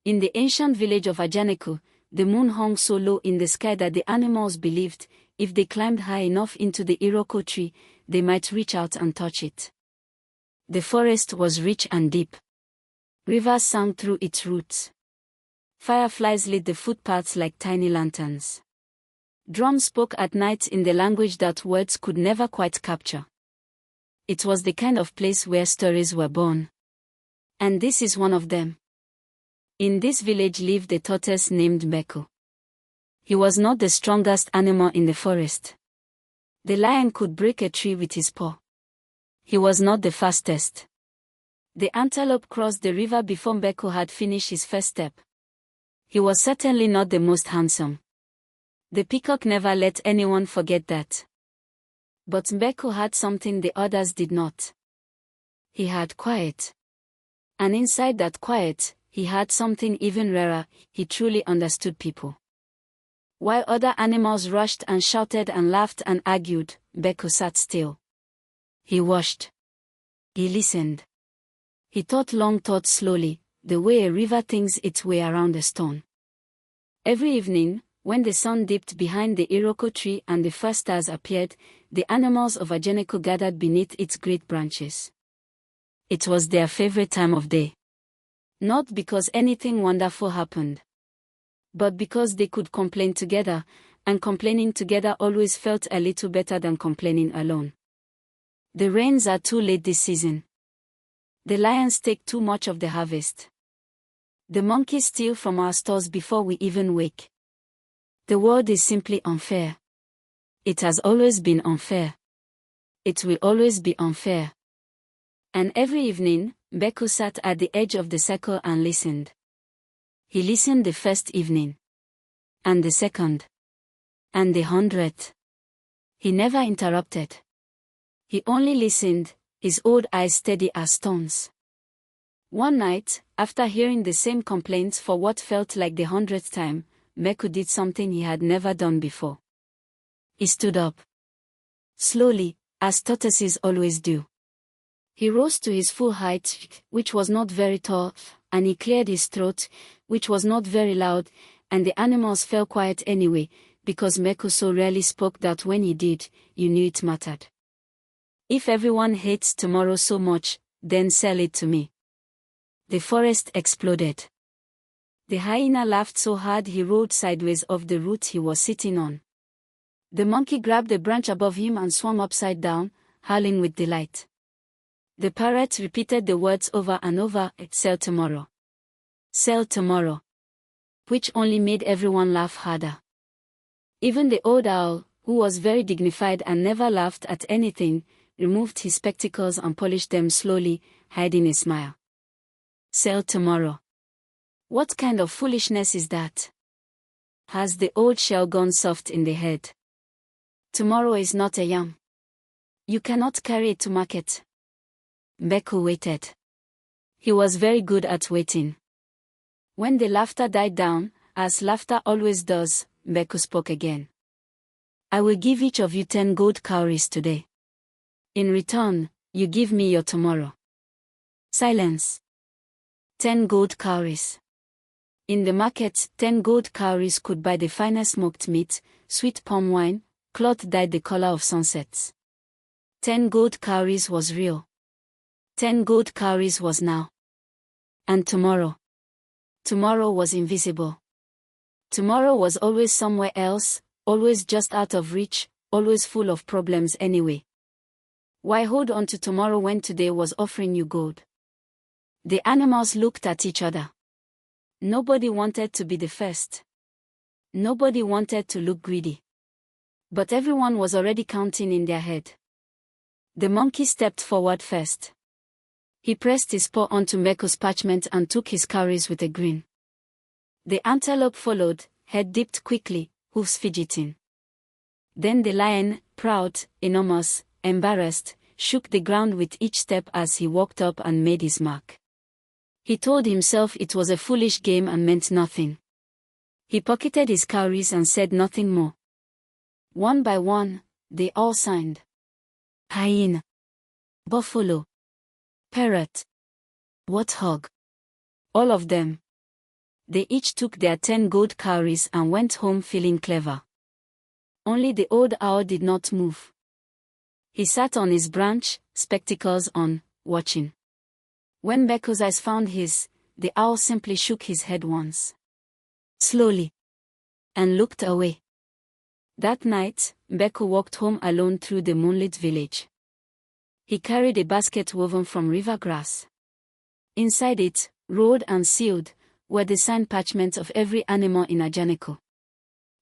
In the ancient village of Ajanaku, the moon hung so low in the sky that the animals believed, if they climbed high enough into the iroko tree, they might reach out and touch it. The forest was rich and deep. Rivers sang through its roots. Fireflies lit the footpaths like tiny lanterns. Drums spoke at night in the language that words could never quite capture. It was the kind of place where stories were born. And this is one of them. In this village lived a tortoise named Mbeku. He was not the strongest animal in the forest. The lion could break a tree with his paw. He was not the fastest. The antelope crossed the river before Mbeku had finished his first step. He was certainly not the most handsome. The peacock never let anyone forget that. But Mbeku had something the others did not. He had quiet. And inside that quiet, he had something even rarer, he truly understood people. While other animals rushed and shouted and laughed and argued, Mbeku sat still. He watched. He listened. He thought long thoughts slowly, the way a river thinks its way around a stone. Every evening, when the sun dipped behind the iroko tree and the first stars appeared, the animals of Ajanaku gathered beneath its great branches. It was their favorite time of day. Not because anything wonderful happened, but because they could complain together, and complaining together always felt a little better than complaining alone. The rains are too late this season. The lions take too much of the harvest. The monkeys steal from our stores before we even wake. The world is simply unfair. It has always been unfair. It will always be unfair. And every evening, Mbeku sat at the edge of the circle and listened. He listened the first evening. And the second. And the 100th. He never interrupted. He only listened, his old eyes steady as stones. One night, after hearing the same complaints for what felt like the 100th time, Mbeku did something he had never done before. He stood up. Slowly, as tortoises always do. He rose to his full height, which was not very tall, and he cleared his throat, which was not very loud, and the animals fell quiet anyway, because Mbeku so rarely spoke that when he did, you knew it mattered. If everyone hates tomorrow so much, then sell it to me. The forest exploded. The hyena laughed so hard he rolled sideways off the root he was sitting on. The monkey grabbed a branch above him and swung upside down, howling with delight. The parrot repeated the words over and over, sell tomorrow. Sell tomorrow. Which only made everyone laugh harder. Even the old owl, who was very dignified and never laughed at anything, removed his spectacles and polished them slowly, hiding a smile. Sell tomorrow. What kind of foolishness is that? Has the old shell gone soft in the head? Tomorrow is not a yam. You cannot carry it to market. Mbeku waited. He was very good at waiting. When the laughter died down, as laughter always does, Mbeku spoke again. I will give each of you 10 gold cowries today. In return, you give me your tomorrow. Silence. 10 gold cowries. In the market, 10 gold cowries could buy the finest smoked meat, sweet palm wine, cloth dyed the color of sunsets. 10 gold cowries was real. 10 gold cowries was now. And tomorrow. Tomorrow was invisible. Tomorrow was always somewhere else, always just out of reach, always full of problems anyway. Why hold on to tomorrow when today was offering you gold? The animals looked at each other. Nobody wanted to be the first. Nobody wanted to look greedy. But everyone was already counting in their head. The monkey stepped forward first. He pressed his paw onto Mbeku's parchment and took his cowries with a grin. The antelope followed, head dipped quickly, hoofs fidgeting. Then the lion, proud, enormous, embarrassed, shook the ground with each step as he walked up and made his mark. He told himself it was a foolish game and meant nothing. He pocketed his cowries and said nothing more. One by one, they all signed. Hyena. Buffalo. Parrot. Warthog. All of them. They each took their 10 gold cowries and went home feeling clever. Only the old owl did not move. He sat on his branch, spectacles on, watching. When Mbeku's eyes found his, the owl simply shook his head once, slowly, and looked away. That night, Mbeku walked home alone through the moonlit village. He carried a basket woven from river grass. Inside it, rolled and sealed, were the sign parchments of every animal in Ajanaku.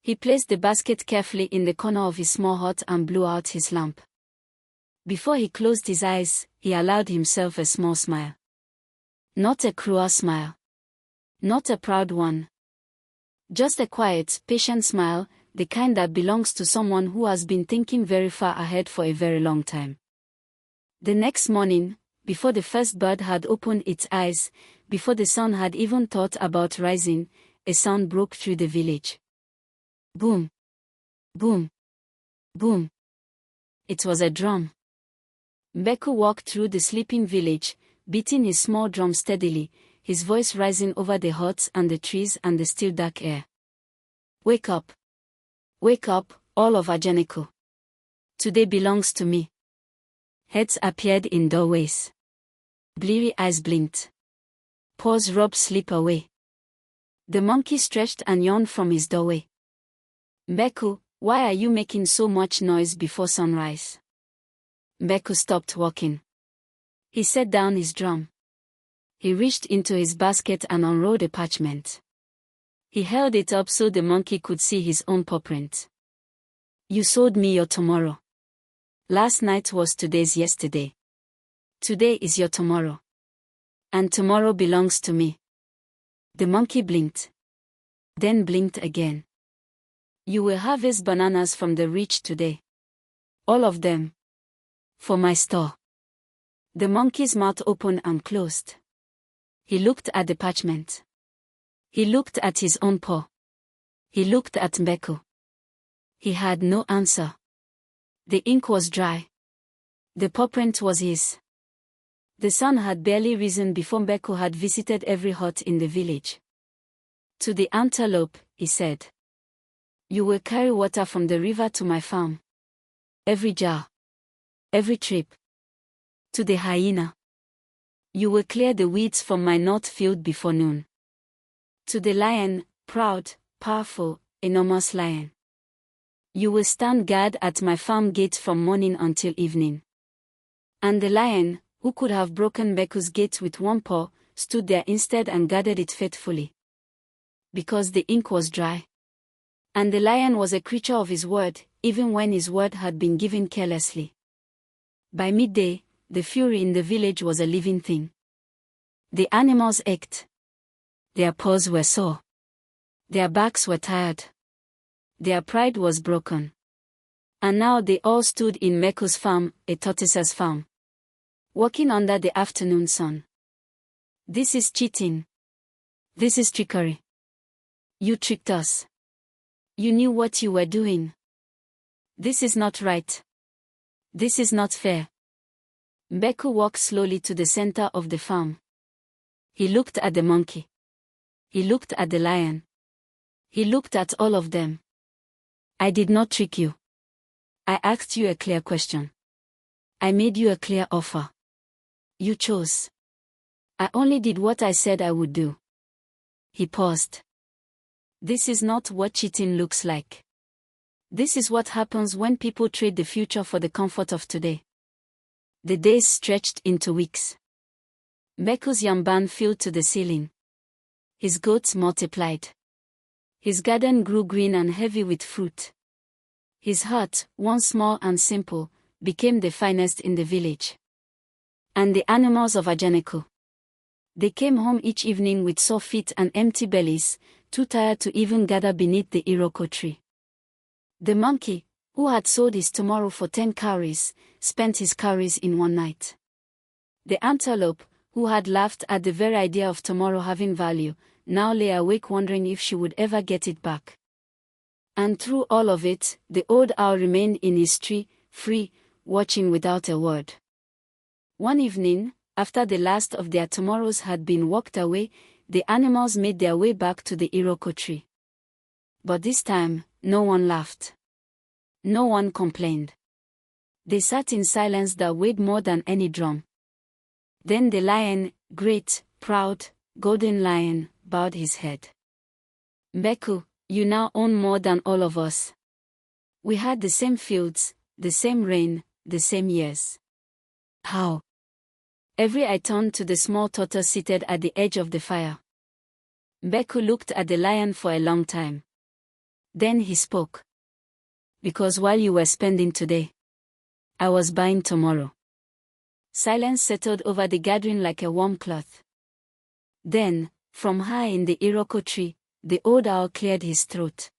He placed the basket carefully in the corner of his small hut and blew out his lamp. Before he closed his eyes, he allowed himself a small smile. Not a cruel smile. Not a proud one. Just a quiet, patient smile, the kind that belongs to someone who has been thinking very far ahead for a very long time. The next morning, before the first bird had opened its eyes, before the sun had even thought about rising, a sound broke through the village. Boom. Boom. Boom. It was a drum. Mbeku walked through the sleeping village, beating his small drum steadily, his voice rising over the huts and the trees and the still dark air. Wake up. Wake up, all of Ajanaku. Today belongs to me. Heads appeared in doorways. Bleary eyes blinked. Paws rubbed sleep away. The monkey stretched and yawned from his doorway. Mbeku, why are you making so much noise before sunrise? Mbeku stopped walking. He set down his drum. He reached into his basket and unrolled a parchment. He held it up so the monkey could see his own paw print. You sold me your tomorrow. Last night was today's yesterday. Today is your tomorrow. And tomorrow belongs to me. The monkey blinked. Then blinked again. You will harvest bananas from the ridge today. All of them. For my store. The monkey's mouth opened and closed. He looked at the parchment. He looked at his own paw. He looked at Mbeku. He had no answer. The ink was dry. The paw print was his. The sun had barely risen before Mbeku had visited every hut in the village. To the antelope, he said, you will carry water from the river to my farm. Every jar. Every trip. To the hyena. You will clear the weeds from my north field before noon. To the lion, proud, powerful, enormous lion. You will stand guard at my farm gate from morning until evening. And the lion, who could have broken Mbeku's gate with one paw, stood there instead and guarded it faithfully. Because the ink was dry. And the lion was a creature of his word, even when his word had been given carelessly. By midday, the fury in the village was a living thing. The animals ached. Their paws were sore. Their backs were tired. Their pride was broken. And now they all stood in Mbeku's farm, a tortoise's farm. Walking under the afternoon sun. This is cheating. This is trickery. You tricked us. You knew what you were doing. This is not right. This is not fair. Mbeku walked slowly to the center of the farm. He looked at the monkey. He looked at the lion. He looked at all of them. I did not trick you. I asked you a clear question. I made you a clear offer. You chose. I only did what I said I would do. He paused. This is not what cheating looks like. This is what happens when people trade the future for the comfort of today. The days stretched into weeks. Mbeku's yam barn filled to the ceiling. His goats multiplied. His garden grew green and heavy with fruit. His hut, once small and simple, became the finest in the village. And the animals of Ajanaku. They came home each evening with sore feet and empty bellies, too tired to even gather beneath the iroko tree. The monkey, who had sold his tomorrow for 10 cowries, spent his cowries in one night. The antelope, who had laughed at the very idea of tomorrow having value, now lay awake wondering if she would ever get it back. And through all of it, the old owl remained in his tree, free, watching without a word. One evening, after the last of their tomorrows had been walked away, the animals made their way back to the Iroko tree. But this time, no one laughed. No one complained. They sat in silence that weighed more than any drum. Then the lion, great, proud, golden lion, bowed his head. Mbeku, you now own more than all of us. We had the same fields, the same rain, the same years. How? Every eye turned to the small tortoise seated at the edge of the fire. Mbeku looked at the lion for a long time. Then he spoke. Because while you were spending today, I was buying tomorrow. Silence settled over the gathering like a warm cloth. Then, from high in the Iroko tree, the old owl cleared his throat.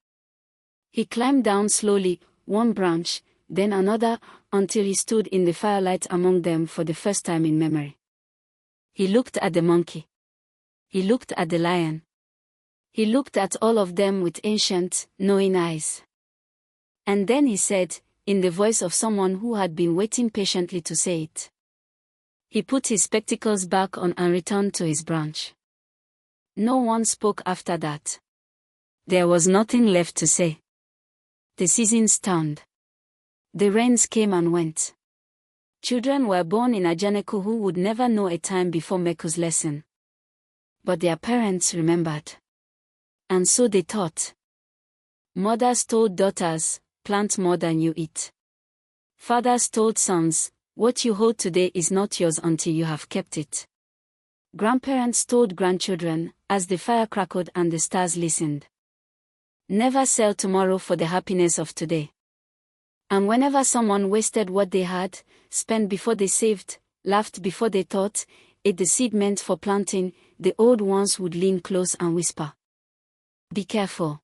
He climbed down slowly, one branch, then another, until he stood in the firelight among them for the first time in memory. He looked at the monkey. He looked at the lion. He looked at all of them with ancient, knowing eyes. And then he said, in the voice of someone who had been waiting patiently to say it. He put his spectacles back on and returned to his branch. No one spoke after that. There was nothing left to say. The seasons turned. The rains came and went. Children were born in Ajanaku who would never know a time before Mbeku's lesson. But their parents remembered. And so they taught. Mothers told daughters, plant more than you eat. Fathers told sons, what you hold today is not yours until you have kept it. Grandparents told grandchildren, as the fire crackled and the stars listened. Never sell tomorrow for the happiness of today. And whenever someone wasted what they had, spent before they saved, laughed before they thought, ate the seed meant for planting, the old ones would lean close and whisper. Be careful.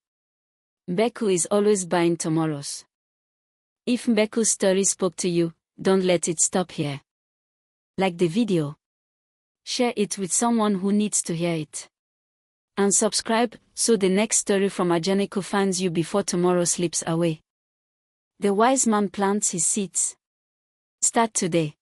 Mbeku is always buying tomorrows. If Mbeku's story spoke to you, don't let it stop here. Like the video. Share it with someone who needs to hear it. And subscribe, so the next story from Ajanaku finds you before tomorrow slips away. The wise man plants his seeds. Start today.